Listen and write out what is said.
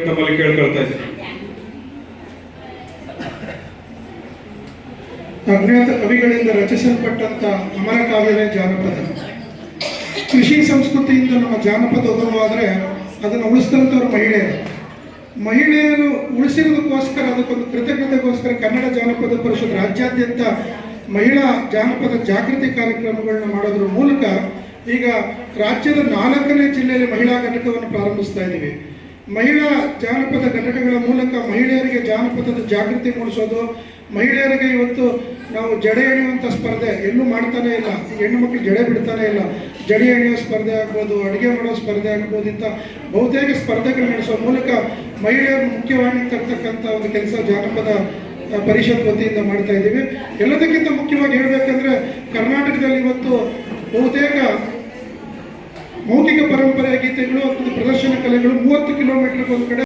ತಮ್ಮಲ್ಲಿ ಕೇಳ್ಕೊಳ್ತಾ ಇದ್ದೀನಿ. ಅಜ್ಞಾತ ಕವಿಗಳಿಂದ ರಚಿಸಲ್ಪಟ್ಟಂತ ಅಮರ ಕಾವ್ಯವೇ ಜಾನಪದ. ಕೃಷಿ ಸಂಸ್ಕೃತಿಯಿಂದ ನಮ್ಮ ಜಾನಪದ ಉಗಮವಾದರೆ ಅದನ್ನು ಉಳಿಸಿದಂಥವ್ರು ಮಹಿಳೆಯರು ಉಳಿಸಿರೋದಕ್ಕೋಸ್ಕರ, ಅದಕ್ಕೊಂದು ಕೃತಜ್ಞತೆಗೋಸ್ಕರ ಕನ್ನಡ ಜಾನಪದ ಪರಿಷತ್ ರಾಜ್ಯಾದ್ಯಂತ ಮಹಿಳಾ ಜಾನಪದ ಜಾಗೃತಿ ಕಾರ್ಯಕ್ರಮಗಳನ್ನ ಮಾಡೋದ್ರ ಮೂಲಕ ಈಗ ರಾಜ್ಯದ 4ನೇ ಜಿಲ್ಲೆಯಲ್ಲಿ ಮಹಿಳಾ ಘಟಕವನ್ನು ಪ್ರಾರಂಭಿಸ್ತಾ ಇದ್ದೀವಿ. ಮಹಿಳಾ ಜಾನಪದ ಘಟಕಗಳ ಮೂಲಕ ಮಹಿಳೆಯರಿಗೆ ಜಾನಪದದ ಜಾಗೃತಿ ಮೂಡಿಸೋದು, ಮಹಿಳೆಯರಿಗೆ ಇವತ್ತು ನಾವು ಜಡೆ ಎಳೆಯುವಂಥ ಸ್ಪರ್ಧೆ ಎಲ್ಲೂ ಮಾಡ್ತಾನೆ ಇಲ್ಲ. ಈಗ ಹೆಣ್ಣು ಮಕ್ಕಳು ಜಡೆ ಬಿಡ್ತಾನೆ ಇಲ್ಲ. ಜಡೆ ಎಳೆಯೋ ಸ್ಪರ್ಧೆ ಆಗ್ಬೋದು, ಅಡುಗೆ ಮಾಡೋ ಸ್ಪರ್ಧೆ ಆಗ್ಬೋದು, ಇಂಥ ಬಹುತೇಕ ಸ್ಪರ್ಧೆಗಳು ನಡೆಸೋ ಮೂಲಕ ಮಹಿಳೆಯರು ಮುಖ್ಯವಾಹಿನಿಗೆ ತರ್ತಕ್ಕಂಥ ಒಂದು ಕೆಲಸ ಜಾನಪದ ಪರಿಷತ್ ವತಿಯಿಂದ ಮಾಡ್ತಾ ಇದ್ದೀವಿ. ಎಲ್ಲದಕ್ಕಿಂತ ಮುಖ್ಯವಾಗಿ ಹೇಳಬೇಕಂದ್ರೆ ಕರ್ನಾಟಕದಲ್ಲಿ ಇವತ್ತು ಬಹುತೇಕ ಮೌಖಿಕ ಪರಂಪರೆಯ ಗೀತೆಗಳು ಮತ್ತು ಪ್ರದರ್ಶನ ಕಲೆಗಳು 30 ಕಿಲೋಮೀಟರ್ಗೆ ಒಂದು ಕಡೆ